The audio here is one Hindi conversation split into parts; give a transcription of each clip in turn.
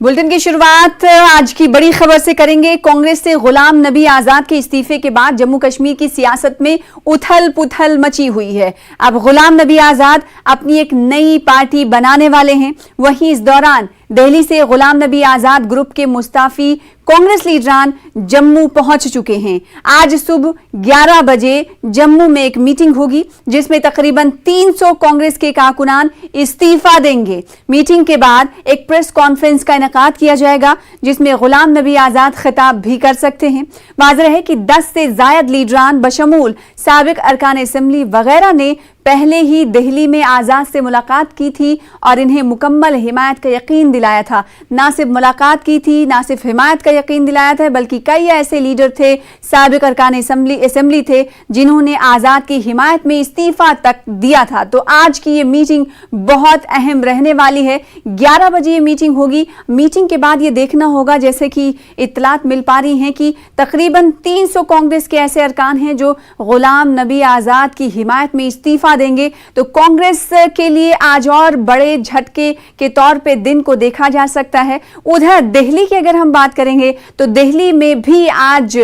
बुलेटिन की शुरुआत आज की बड़ी खबर से करेंगे। कांग्रेस से गुलाम नबी आजाद के इस्तीफे के बाद जम्मू कश्मीर की सियासत में उथल पुथल मची हुई है। अब गुलाम नबी आजाद अपनी एक नई पार्टी बनाने वाले हैं। वहीं इस दौरान दिल्ली से गुलाम नबी आजाद ग्रुप के मुस्ताफी कांग्रेस लीडरान जम्मू पहुंच चुके हैं। आज सुबह 11 बजे जम्मू में एक मीटिंग होगी जिसमें तकरीबन 300 कांग्रेस के कारकुनान इस्तीफा देंगे। मीटिंग के बाद एक प्रेस कॉन्फ्रेंस का इनेकाद किया जाएगा जिसमें गुलाम नबी आजाद खिताब भी कर सकते हैं। वाज़ेह है कि 10 से जायद लीडरान बशमूल साबिक अरकान असेंबली वगैरह ने पहले ही दिल्ली में आजाद से मुलाकात की थी और इन्हें मुकम्मल हिमायत का यकीन दिलाया था। ना सिर्फ मुलाकात की थी, ना सिर्फ हिमायत का यकीन दिलाया था, बल्कि कई ऐसे लीडर थे, साबिक अरकान असेंबली थे, जिन्होंने आजाद की हिमायत में इस्तीफा तक दिया था। तो आज की ये मीटिंग बहुत अहम रहने वाली है। 11 बजे ये मीटिंग होगी। मीटिंग के बाद ये देखना होगा, जैसे कि इत्तलात मिल पा रही हैं कि तकरीबन 300 कांग्रेस के ऐसे अरकान हैं जो गुलाम नबी आजाद की हिमायत में इस्तीफा देंगे। तो कांग्रेस के लिए आज और बड़े झटके के तौर पे दिन को देखा जा सकता है। उधर दिल्ली की अगर हम बात करेंगे तो दिल्ली में भी आज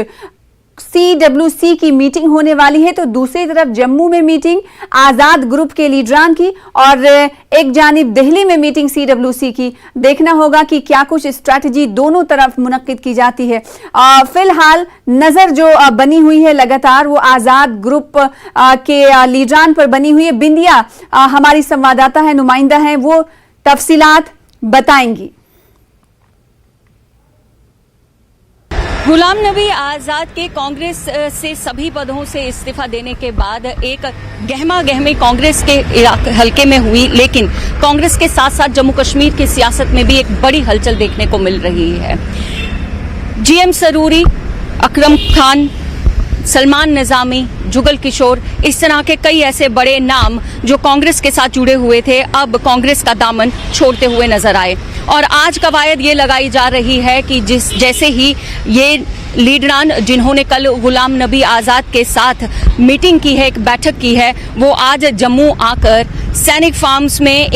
CWC की मीटिंग होने वाली है। तो दूसरी तरफ जम्मू में मीटिंग आजाद ग्रुप के लीडरान की और एक जानिब दिल्ली में मीटिंग CWC की। देखना होगा कि क्या कुछ स्ट्रैटेजी दोनों तरफ मुनक्किद की जाती है। फिलहाल नजर जो बनी हुई है लगातार वो आजाद ग्रुप के लीडरान पर बनी हुई है। बिंदिया हमारी संवाददाता है, नुमाइंदा है, वो तफसीलात बताएंगी। गुलाम नबी आजाद के कांग्रेस से सभी पदों से इस्तीफा देने के बाद एक गहमा गहमी कांग्रेस के हलके में हुई, लेकिन कांग्रेस के साथ साथ जम्मू कश्मीर की सियासत में भी एक बड़ी हलचल देखने को मिल रही है। GM सरूरी, अकरम खान, सलमान निजामी, जुगल किशोर, इस तरह के कई ऐसे बड़े नाम जो कांग्रेस के साथ जुड़े हुए थे अब कांग्रेस का दामन छोड़ते हुए नजर आए। और आज कवायद ये लगाई जा रही है कि जैसे ही ये लीडरान जिन्होंने कल गुलाम नबी आजाद के साथ मीटिंग की है, एक बैठक की है, वो आज जम्मू आकर सैनिक फार्म्स में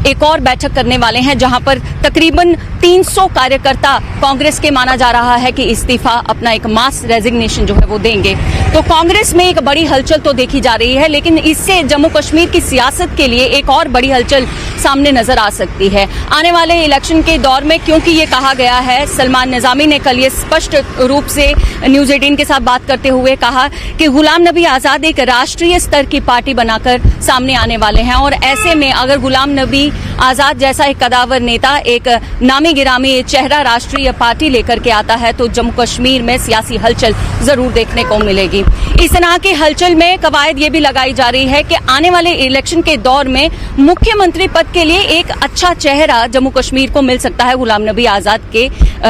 एक और बैठक करने वाले हैं, जहां पर तकरीबन 300 कार्यकर्ता कांग्रेस के माना जा रहा है कि इस्तीफा अपना एक मास रेजिग्नेशन जो है वो देंगे। तो कांग्रेस में एक बड़ी हलचल तो देखी जा रही है, लेकिन इससे जम्मू कश्मीर की सियासत के लिए एक और बड़ी हलचल सामने नजर आ सकती है आने वाले इलेक्शन के दौर में, क्योंकि ये कहा गया है, सलमान निजामी ने कल ये स्पष्ट रूप से न्यूज़ 18 के साथ बात करते हुए कहा कि गुलाम नबी आजाद एक राष्ट्रीय स्तर की पार्टी बनाकर सामने आने वाले हैं। और ऐसे में अगर गुलाम नबी आजाद जैसा एक कदावर नेता, एक नामी गिरामी चेहरा राष्ट्रीय पार्टी लेकर के आता है तो जम्मू कश्मीर में सियासी हलचल जरूर देखने को मिलेगी। इस तरह की हलचल में कवायद ये भी लगाई जा रही है कि आने वाले इलेक्शन के दौर में मुख्यमंत्री पद के लिए एक अच्छा चेहरा जम्मू कश्मीर को मिल सकता है गुलाम नबी आजाद के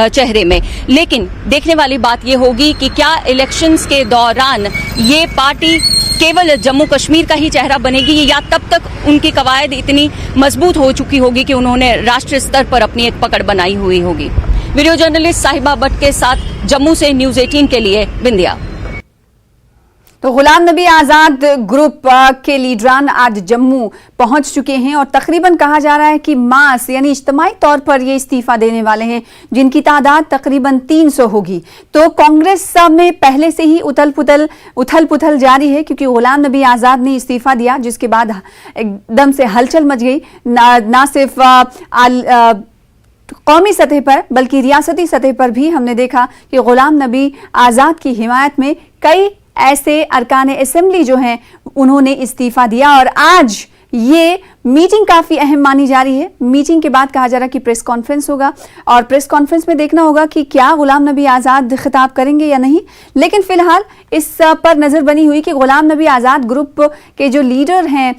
चेहरे में। लेकिन देखने वाली बात ये होगी कि क्या इलेक्शंस के दौरान ये पार्टी केवल जम्मू कश्मीर का ही चेहरा बनेगी या तब तक उनकी कवायद इतनी मजबूत हो चुकी होगी कि उन्होंने राष्ट्रीय स्तर पर अपनी एक पकड़ बनाई हुई होगी। वीडियो जर्नलिस्ट साहिबा भट्ट के साथ जम्मू से न्यूज़ 18 के लिए बिंदिया। तो गुलाम नबी आजाद ग्रुप के लीडरान आज जम्मू पहुंच चुके हैं और तकरीबन कहा जा रहा है कि मास यानी इज्तिमाई तौर पर ये इस्तीफा देने वाले हैं, जिनकी तादाद तकरीबन 300 होगी। तो कांग्रेस में पहले से ही उथल पुथल जारी है, क्योंकि गुलाम नबी आजाद ने इस्तीफा दिया, जिसके बाद एकदम से हलचल मच गई। ना सिर्फ कौमी सतह पर बल्कि रियासती सतह पर भी हमने देखा कि गुलाम नबी आजाद की हिमायत में कई ऐसे अरकान असेंबली जो हैं उन्होंने इस्तीफा दिया। और आज ये मीटिंग काफी अहम मानी जा रही है। मीटिंग के बाद कहा जा रहा है कि प्रेस कॉन्फ्रेंस होगा और प्रेस कॉन्फ्रेंस में देखना होगा कि क्या गुलाम नबी आजाद खिताब करेंगे या नहीं। लेकिन फिलहाल इस पर नजर बनी हुई कि गुलाम नबी आजाद ग्रुप के जो लीडर हैं,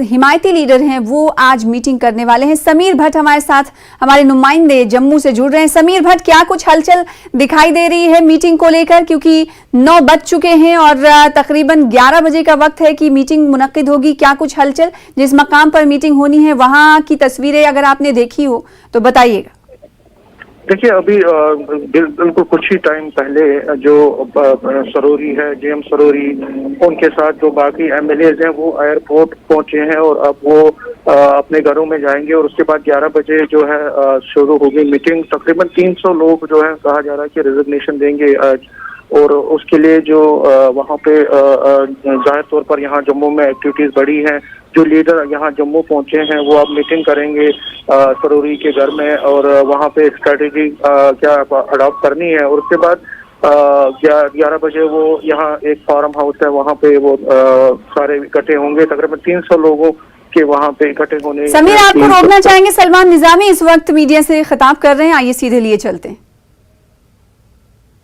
हिमायती लीडर हैं, वो आज मीटिंग करने वाले हैं। समीर भट्ट हमारे साथ, हमारे नुमाइंदे जम्मू से जुड़ रहे हैं। समीर भट्ट, क्या कुछ हलचल दिखाई दे रही है मीटिंग को लेकर, क्योंकि 9 बज चुके हैं और तकरीबन 11 बजे का वक्त है कि मीटिंग मुनक्किद होगी। क्या कुछ हलचल, जिस मकाम पर मीटिंग होनी है वहां की तस्वीरें अगर आपने देखी हो तो बताइएगा। देखिए अभी बिल्कुल कुछ ही टाइम पहले जो सरोरी है, जेएम सरोरी, उनके साथ जो बाकी एमएलएज हैं वो एयरपोर्ट पहुंचे हैं और अब वो अपने घरों में जाएंगे और उसके बाद 11 बजे जो है शुरू होगी मीटिंग। तकरीबन 300 लोग जो है कहा जा रहा है कि रिजिग्नेशन देंगे आज, और उसके लिए जो वहाँ पे जाहिर तौर पर यहाँ जम्मू में एक्टिविटीज बढ़ी हैं। जो लीडर यहाँ जम्मू पहुंचे हैं वो अब मीटिंग करेंगे सरोरी के घर में और वहाँ पे स्ट्रेटेजी क्या अडॉप्ट करनी है, और उसके बाद 11 बजे वो यहाँ एक फार्म हाउस है वहाँ पे वो सारे इकट्ठे होंगे। तकरीबन 300 लोगों के वहाँ पे इकट्ठे होने। समीर, आपको रोकना चाहेंगे, सलमान निजामी इस वक्त मीडिया से खिताब कर रहे हैं, आइए सीधे लिए चलते हैं।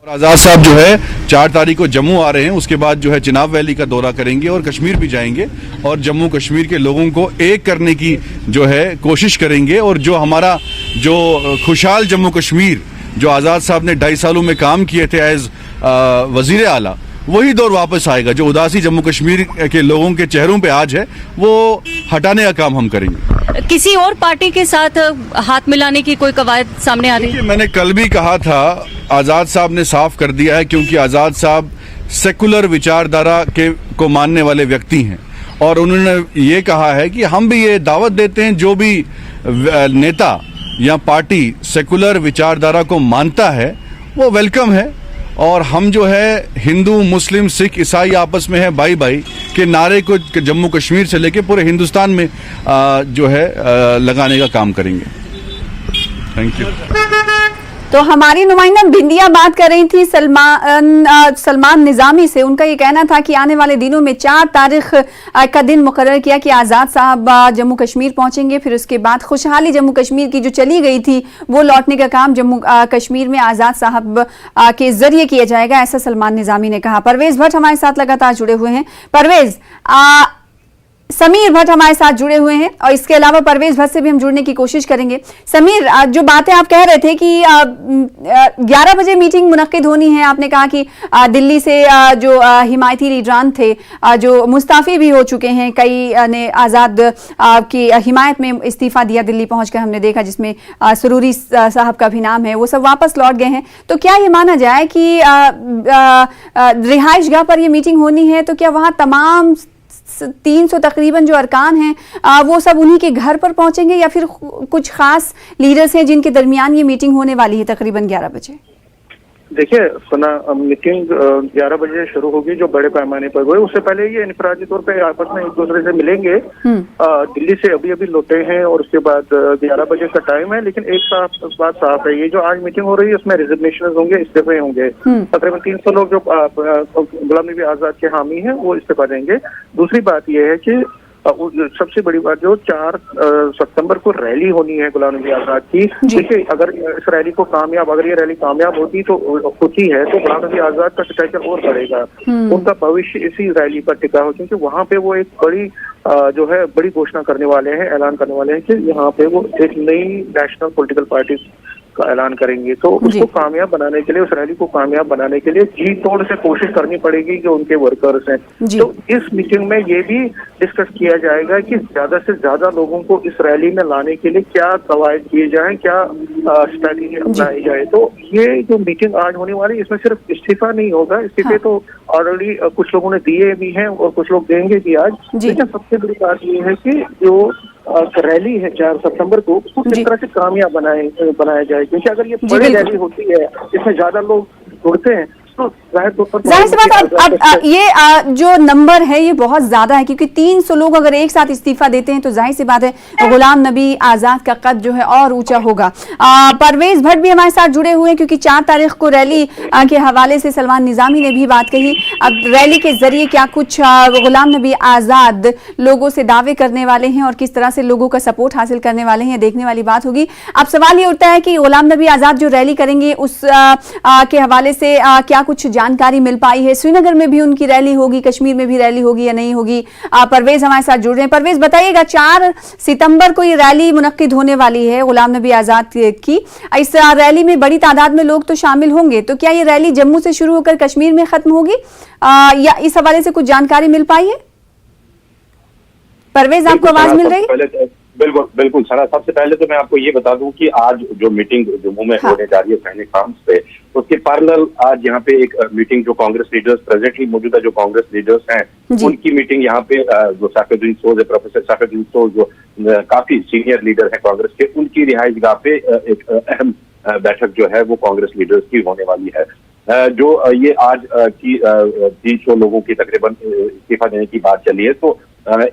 और आज़ाद साहब जो है 4 तारीख को जम्मू आ रहे हैं, उसके बाद जो है चिनाब वैली का दौरा करेंगे और कश्मीर भी जाएंगे और जम्मू कश्मीर के लोगों को एक करने की जो है कोशिश करेंगे। और जो हमारा जो खुशहाल जम्मू कश्मीर जो आज़ाद साहब ने 2.5 सालों में काम किए थे एज वजीर आला, वही दौर वापस आएगा। जो उदासी जम्मू कश्मीर के लोगों के चेहरों पे आज है वो हटाने का काम हम करेंगे। किसी और पार्टी के साथ हाथ मिलाने की कोई कवायद सामने आ रही है? मैंने कल भी कहा था, आज़ाद साहब ने साफ कर दिया है, क्योंकि आज़ाद साहब सेकुलर विचारधारा को मानने वाले व्यक्ति हैं और उन्होंने ये कहा है कि हम भी ये दावत देते हैं जो भी नेता या पार्टी सेकुलर विचारधारा को मानता है वो वेलकम है। और हम जो है हिंदू मुस्लिम सिख ईसाई आपस में है भाई भाई के नारे को जम्मू कश्मीर से लेके पूरे हिंदुस्तान में जो है लगाने का काम करेंगे। Thank you. तो हमारी नुमाइंदा बिंदिया बात कर रही थी सलमान निजामी से। उनका ये कहना था कि आने वाले दिनों में 4 तारीख का दिन मुकर्रर किया कि आज़ाद साहब जम्मू कश्मीर पहुंचेंगे, फिर उसके बाद खुशहाली जम्मू कश्मीर की जो चली गई थी वो लौटने का काम जम्मू कश्मीर में आज़ाद साहब के जरिए किया जाएगा, ऐसा सलमान निजामी ने कहा। परवेज भट्ट हमारे साथ लगातार जुड़े हुए हैं। परवेज, समीर भट्ट हमारे साथ जुड़े हुए हैं और इसके अलावा परवेज भट्ट से भी हम जुड़ने की कोशिश करेंगे। समीर, जो बातें आप कह रहे थे कि 11 बजे मीटिंग मुनक्किद होनी है, आपने कहा कि दिल्ली से जो हिमायती लीडरान थे जो मुस्ताफी भी हो चुके हैं, कई ने आज़ाद की हिमायत में इस्तीफा दिया दिल्ली पहुंचकर, हमने देखा जिसमें सरूरी साहब का भी नाम है, वो सब वापस लौट गए हैं। तो क्या ये माना जाए कि रिहाइश गाह पर ये मीटिंग होनी है, तो क्या वहाँ तमाम 300 तकरीबन जो अरकान हैं वो सब उन्हीं के घर पर पहुंचेंगे या फिर कुछ खास लीडर्स हैं जिनके दरमियान ये मीटिंग होने वाली है तकरीबन 11 बजे? देखिए सुना, मीटिंग 11 बजे शुरू होगी जो बड़े पैमाने पर हुए। उससे पहले ये इनफरादी तौर पे आपस में एक दूसरे से मिलेंगे। दिल्ली से अभी लोटे हैं और उसके बाद 11 बजे का टाइम है। लेकिन एक बात साफ है, ये जो आज मीटिंग हो रही है उसमें रिजिग्नेशन होंगे, इस्तीफे होंगे। तकरीबन 300 लोग जो गुलाम नबी आजाद के हामी हैं वो इस्तीफा देंगे। दूसरी बात यह है कि सबसे बड़ी बात जो 4 सितंबर को रैली होनी है गुलाम नबी आजाद की। देखिए अगर इस रैली को अगर ये रैली कामयाब होती तो होती है तो गुलाम नबी आजाद का स्टेचर और बढ़ेगा, उनका भविष्य इसी रैली पर टिका हो, क्योंकि वहाँ पे वो एक बड़ी जो है बड़ी घोषणा करने वाले हैं, ऐलान करने वाले हैं कि यहाँ पे वो एक नई नेशनल पॉलिटिकल पार्टी का ऐलान करेंगे। तो उसको कामयाब बनाने के लिए, उस रैली को कामयाब बनाने के लिए जी तोड़ से कोशिश करनी पड़ेगी जो उनके वर्कर्स हैं। तो इस मीटिंग में ये भी डिस्कस किया जाएगा कि ज्यादा से ज्यादा लोगों को इस रैली में लाने के लिए क्या कवायद किए जाए, क्या स्ट्रैटेजी अपनाई जाए। तो ये जो मीटिंग आज होने वाली इसमें सिर्फ इस्तीफा नहीं होगा, इस्तीफे तो ऑलरेडी कुछ लोगों ने दिए भी हैं और कुछ लोग देंगे भी आज। लेकिन सबसे बड़ी बात ये है कि जो रैली है 4 सितंबर को उसको किस तरह से कामयाब बनाया जाए, क्योंकि अगर ये बड़ी रैली होती है इसमें ज्यादा लोग जुड़ते हैं तो जाहिर सी बात अब ये जो नंबर है ये बहुत ज्यादा है, क्योंकि 300 लोग अगर एक साथ इस्तीफा देते हैं तो जाहिर सी बात है गुलाम नबी आजाद का कद जो है और ऊंचा होगा। परवेज भट्ट भी हमारे साथ जुड़े हुए हैं क्योंकि 4 तारीख को रैली के हवाले से सलमान निजामी ने भी बात कही। अब रैली के जरिए क्या कुछ गुलाम नबी आजाद लोगों से दावे करने वाले हैं और किस तरह से लोगों का सपोर्ट हासिल करने वाले हैं, देखने वाली बात होगी। अब सवाल ये उठता है कि गुलाम नबी आजाद जो रैली करेंगे उस के हवाले से क्या कुछ जानकारी मिल पाई है? श्रीनगर में भी उनकी रैली होगी, कश्मीर में भी रैली होगी या नहीं होगी? परवेज हमारे साथ जुड़ रहे हैं। परवेज बताइएगा, 4 सितंबर को ये रैली मुनक्किद होने वाली है गुलाम नबी आजाद की। इस रैली में बड़ी तादाद में लोग तो शामिल होंगे, तो क्या ये रैली जम्मू से शुरू होकर कश्मीर में खत्म होगी या इस हवाले से कुछ जानकारी मिल पाई है? परवेज आपको आवाज मिल रही है? बिल्कुल बिल्कुल सना, सबसे पहले तो मैं आपको ये बता दूं कि आज जो मीटिंग जम्मू में होने जा रही है सैनिक फार्म्स पे, उसके पैरेलल आज यहाँ पे एक मीटिंग जो कांग्रेस लीडर्स प्रेजेंटली मौजूदा जो कांग्रेस लीडर्स हैं उनकी मीटिंग यहाँ पे जो सैफुद्दीन सोज है, प्रोफेसर सैफुद्दीन सोज जो काफी सीनियर लीडर है कांग्रेस के, उनकी रिहाइशगाह पे एक अहम बैठक जो है वो कांग्रेस लीडर्स की होने वाली है। जो ये आज की 300 लोगों की तकरीबन इस्तीफा देने की बात चली है, तो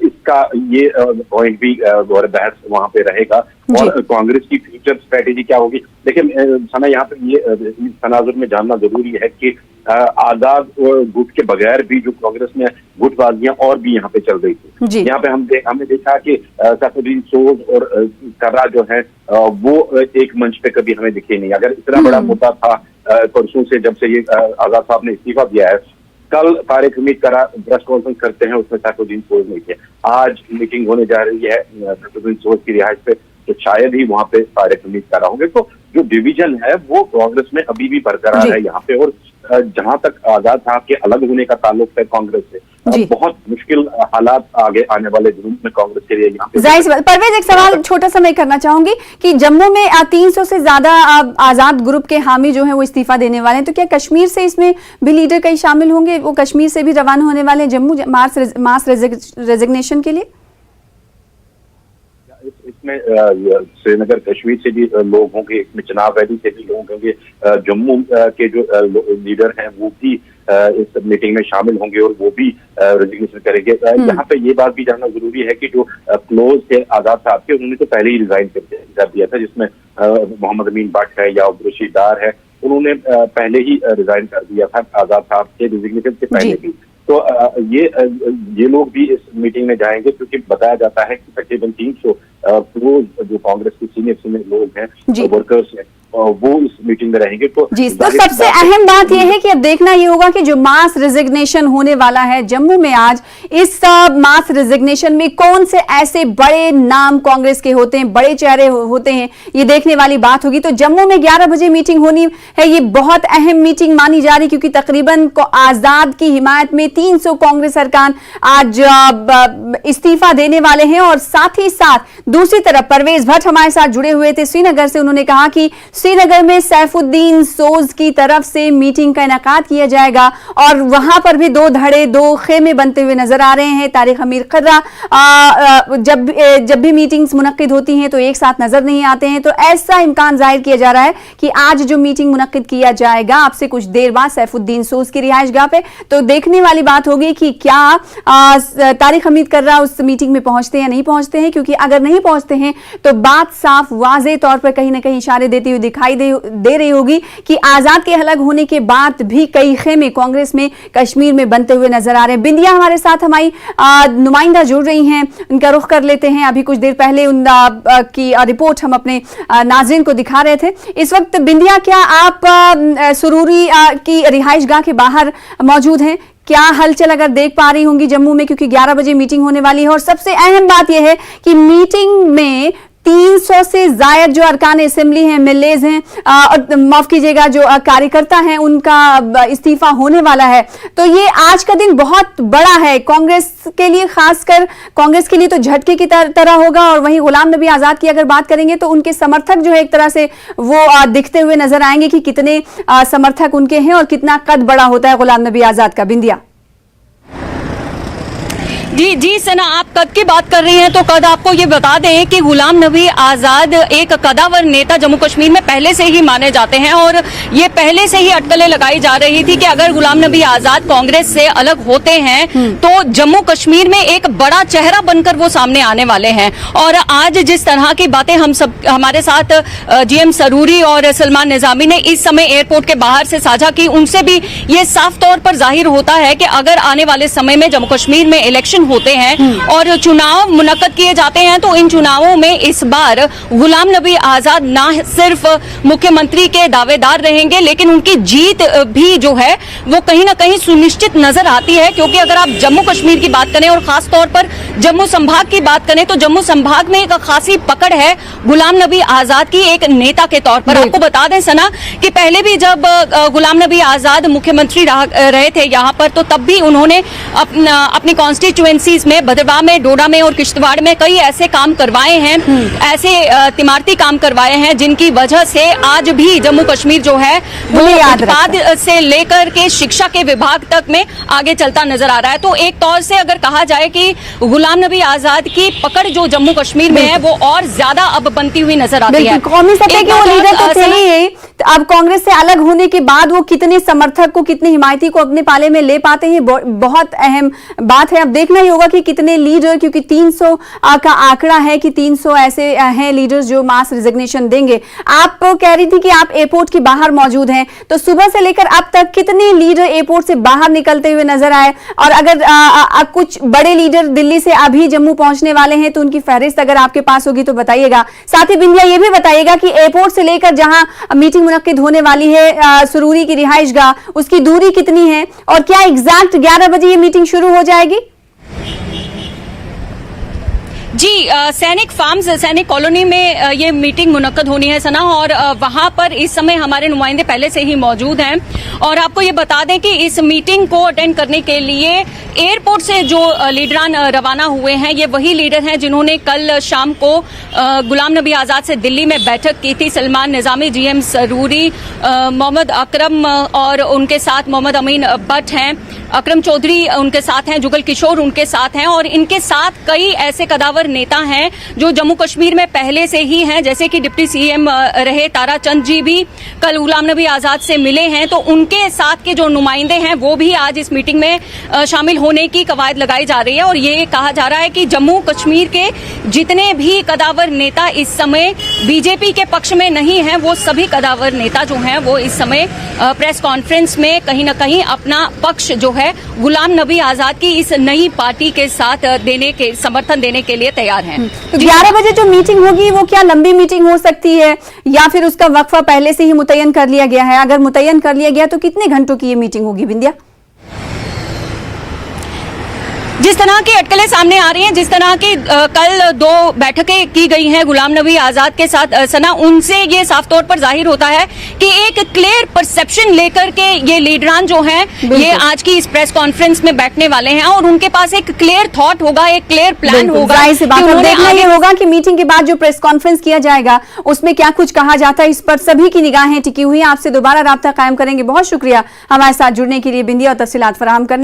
इसका ये पॉइंट भी और बहस वहां पे रहेगा और कांग्रेस की फ्यूचर स्ट्रेटेजी क्या होगी। लेकिन सना यहाँ पे ये इस तनाजुर में जानना जरूरी है कि आजाद गुट के बगैर भी जो कांग्रेस में गुटबाजियां और भी यहाँ पे चल रही थी। यहाँ पे हमने देखा कि सैफुद्दीन सोज और कर्रा जो है वो एक मंच पे कभी हमें दिखे नहीं। अगर इतना बड़ा मुद्दा था परसों से जब से ये आजाद साहब ने इस्तीफा दिया है, कल तारिक हमीद कर्रा प्रेस कॉन्फ्रेंस करते हैं, उसमें सैफुद्दीन सोज नहीं थे। आज मीटिंग होने जा रही है सैफुद्दीन सोज की रिहाइश पे, तो शायद ही वहां पे तारिक हमीद कर्रा होंगे। तो जो डिवीजन है वो कांग्रेस में अभी भी बरकरार है यहाँ पे। और जहां तक आजाद साहब के अलग होने का ताल्लुक है कांग्रेस से, बहुत मुश्किल हालात आगे आने वाले दिनों में कांग्रेस के लिए यहाँ पे। जाहिर सी बात। परवेज, एक सवाल छोटा सा मैं करना चाहूंगी कि जम्मू में 300 से ज्यादा आजाद ग्रुप के हामी जो हैं वो इस्तीफा देने वाले हैं, तो क्या कश्मीर से इसमें भी लीडर कई शामिल होंगे? वो कश्मीर से भी रवाना होने वाले हैं जम्मू मास रेजिग्नेशन के लिए? इसमें श्रीनगर कश्मीर से भी लोग होंगे, इसमें चनाब वैली से भी लोग होंगे, जम्मू के जो लीडर हैं वो भी इस मीटिंग में शामिल होंगे और वो भी रेजिग्नेशन करेंगे। यहाँ पे ये बात भी जानना जरूरी है कि जो क्लोज थे आजाद साहब के, उन्होंने तो पहले ही रिजाइन कर दिया था, जिसमें मोहम्मद अमीन भट्ट है या अब्दुल डार है, उन्होंने पहले ही रिजाइन कर दिया था आजाद साहब के रिजिग्नेशन से पहले भी। तो ये लोग भी इस मीटिंग में जाएंगे, क्योंकि बताया जाता है कि तकरीबन 300 क्लोज जो कांग्रेस के सीनियर लोग हैं, वर्कर्स हैं, वो इस मीटिंग में रहेंगे। तो सबसे अहम बात यह है कि अब देखना ये होगा कि जो मास रेजिग्नेशन होने वाला है जम्मू में आज, इस मास रेजिग्नेशन में कौन से ऐसे बड़े नाम कांग्रेस के होते हैं, बड़े चेहरे होते हैं, ये देखने वाली बात होगी। तो जम्मू में 11 बजे मीटिंग होनी है, ये बहुत अहम मीटिंग मानी जा रही, क्योंकि तकरीबन आजाद की हिमायत में 300 कांग्रेस अरकान आज इस्तीफा देने वाले हैं। और साथ ही साथ दूसरी तरफ परवेज भट्ट हमारे साथ जुड़े हुए थे श्रीनगर से, उन्होंने कहा कि श्रीनगर में सैफुद्दीन सोज की तरफ से मीटिंग का इनेकाद किया जाएगा और वहां पर भी 2 धड़े 2 खेमे बनते हुए नजर आ रहे हैं। तारिक हमीद कर्रा जब भी मीटिंग्स मुनक्किद होती हैं तो एक साथ नजर नहीं आते हैं, तो ऐसा इम्कान जाहिर किया जा रहा है कि आज जो मीटिंग मुनक्किद किया जाएगा आपसे कुछ देर बाद सैफुद्दीन सोज की रिहाइशगाह पे, तो देखने वाली बात होगी कि क्या तारिक हमीद कर्रा उस मीटिंग में पहुंचते हैं या नहीं पहुंचते हैं। क्योंकि अगर नहीं पहुंचते हैं तो बात साफ वाज़ेह तौर पर कहीं ना कहीं इशारे देती हुई दिखाई दे रही होगी कि आजाद के अलग होने के बाद भी कई खेमे कांग्रेस में कश्मीर में बनते हुए नजर आ रहे हैं। बिंदिया हमारे साथ हमारी नुमाइंदा जुड़ रही हैं, उनका रुख कर लेते हैं। अभी कुछ देर पहले उन की रिपोर्ट हम अपने नाज़रीन को दिखा रहे थे। इस वक्त बिंदिया, क्या आप सुरूरी की रिहाइशगाह के बाहर मौजूद हैं? क्या हलचल अगर देख पा रही होंगी जम्मू में, क्योंकि 11 बजे मीटिंग होने वाली है। और सबसे अहम बात यह है कि मीटिंग में 300 से जायद जो अरकान असेंबली हैं, मिलेज हैं, और माफ कीजिएगा जो कार्यकर्ता हैं, उनका इस्तीफा होने वाला है। तो ये आज का दिन बहुत बड़ा है कांग्रेस के लिए, खासकर कांग्रेस के लिए तो झटके की तरह होगा। और वहीं गुलाम नबी आजाद की अगर बात करेंगे तो उनके समर्थक जो है एक तरह से वो दिखते हुए नजर आएंगे कि कितने समर्थक उनके हैं और कितना कद बड़ा होता है गुलाम नबी आजाद का। बिंदिया जी सना, आप कद की बात कर रही हैं तो कद आपको ये बता दें कि गुलाम नबी आजाद एक कदावर नेता जम्मू कश्मीर में पहले से ही माने जाते हैं और ये पहले से ही अटकलें लगाई जा रही थी कि अगर गुलाम नबी आजाद कांग्रेस से अलग होते हैं तो जम्मू कश्मीर में एक बड़ा चेहरा बनकर वो सामने आने वाले हैं। और आज जिस तरह की बातें हम सब हमारे साथ जीएम सरूरी और सलमान निजामी ने इस समय एयरपोर्ट के बाहर से साझा की, उनसे भी ये साफ तौर पर जाहिर होता है कि अगर आने वाले समय में जम्मू कश्मीर में इलेक्शन होते हैं और चुनाव मुनक्कद किए जाते हैं तो इन चुनावों में इस बार गुलाम नबी आजाद ना सिर्फ मुख्यमंत्री के दावेदार रहेंगे, लेकिन उनकी जीत भी जो है वो कहीं ना कहीं सुनिश्चित नजर आती है। क्योंकि अगर आप जम्मू कश्मीर की बात करें और खास तौर पर जम्मू संभाग की बात करें तो जम्मू संभाग में एक खासी पकड़ है गुलाम नबी आजाद की एक नेता के तौर पर। आपको बता दें सना कि पहले भी जब गुलाम नबी आजाद मुख्यमंत्री रहे थे यहाँ पर, तो तब भी उन्होंने अपनी कॉन्स्टिट्यूएंसी एजेंसीज में, भद्रवाह में, डोडा में और किश्तवाड़ में कई ऐसे काम करवाए हैं, ऐसे तिमारती काम करवाए हैं जिनकी वजह से आज भी जम्मू कश्मीर जो है वो उत्पाद से लेकर के शिक्षा के विभाग तक में आगे चलता नजर आ रहा है। तो एक तौर से अगर कहा जाए कि गुलाम नबी आजाद की पकड़ जो जम्मू कश्मीर में है वो और ज्यादा अब बनती हुई नजर आती है। कौमी सतह के वो लीडर तो थे ही, अब कांग्रेस से अलग होने के बाद वो कितने समर्थक को, कितने हिमायती को अपने पाले में ले पाते हैं, बहुत अहम बात है। अब देखना ही होगा कि कितने लीडर, क्योंकि 300 का आंकड़ा है कि 300 ऐसे हैं लीडर्स जो मास रिजिग्नेशन देंगे। आप कह रही थी कि आप एयरपोर्ट के बाहर मौजूद हैं, तो सुबह से लेकर अब तक कितने लीडर एयरपोर्ट से बाहर निकलते हुए नजर आए, और अगर कुछ बड़े लीडर दिल्ली से अभी जम्मू पहुंचने वाले हैं तो उनकी फहरिस्त अगर आपके पास होगी तो बताइएगा। साथ ही बिंदिया ये भी बताइएगा कि एयरपोर्ट से लेकर जहां मीटिंग मुनक्किद होने वाली है सुरूरी की रिहाइशगाह, उसकी दूरी कितनी है और क्या एग्जैक्ट 11 बजे ये मीटिंग शुरू हो जाएगी? जी, सैनिक फार्म्स, सैनिक कॉलोनी में ये मीटिंग मुनक्कद होनी है सना, और वहां पर इस समय हमारे नुमाइंदे पहले से ही मौजूद हैं। और आपको ये बता दें कि इस मीटिंग को अटेंड करने के लिए एयरपोर्ट से जो लीडरान रवाना हुए हैं ये वही लीडर हैं जिन्होंने कल शाम को गुलाम नबी आजाद से दिल्ली में बैठक की थी। सलमान निजामी, जीएम सरूरी, मोहम्मद अकरम और उनके साथ मोहम्मद अमीन भट्ट हैं, अकरम चौधरी उनके साथ हैं, जुगल किशोर उनके साथ हैं, और इनके साथ कई ऐसे कदावर नेता हैं जो जम्मू कश्मीर में पहले से ही हैं, जैसे कि डिप्टी सीएम रहे तारा चंद जी भी कल गुलाम नबी आजाद से मिले हैं। तो उनके साथ के जो नुमाइंदे हैं वो भी आज इस मीटिंग में शामिल होने की कवायद लगाई जा रही है। और ये कहा जा रहा है कि जम्मू कश्मीर के जितने भी कदावर नेता इस समय बीजेपी के पक्ष में नहीं हैं, वो सभी कदावर नेता जो हैं वो इस समय प्रेस कॉन्फ्रेंस में कहीं ना कहीं अपना पक्ष जो है गुलाम नबी आजाद की इस नई पार्टी के साथ समर्थन देने के लिए तैयार हैं। तो 11 बजे जो मीटिंग होगी वो क्या लंबी मीटिंग हो सकती है या फिर उसका वक्फा पहले से ही मुतय्यन कर लिया गया है? अगर मुतय्यन कर लिया गया तो कितने घंटों की ये मीटिंग होगी बिंदिया? जिस तरह की अटकलें सामने आ रही हैं, जिस तरह की कल 2 बैठकें की गई हैं गुलाम नबी आजाद के साथ सना, उनसे ये साफ तौर पर जाहिर होता है कि एक क्लियर परसेप्शन लेकर के ये लीडरान जो हैं ये आज की इस प्रेस कॉन्फ्रेंस में बैठने वाले हैं और उनके पास एक क्लियर थॉट होगा, एक क्लियर प्लान होगा। से बात देखना ये होगा कि मीटिंग के बाद जो प्रेस कॉन्फ्रेंस किया जाएगा उसमें क्या कुछ कहा जाता है, इस पर सभी की निगाहें टिकी हुई हैं। आपसे दोबारा राब्ता कायम करेंगे। बहुत शुक्रिया हमारे साथ जुड़ने के लिए बिंदिया और तफसीलात फराहम करने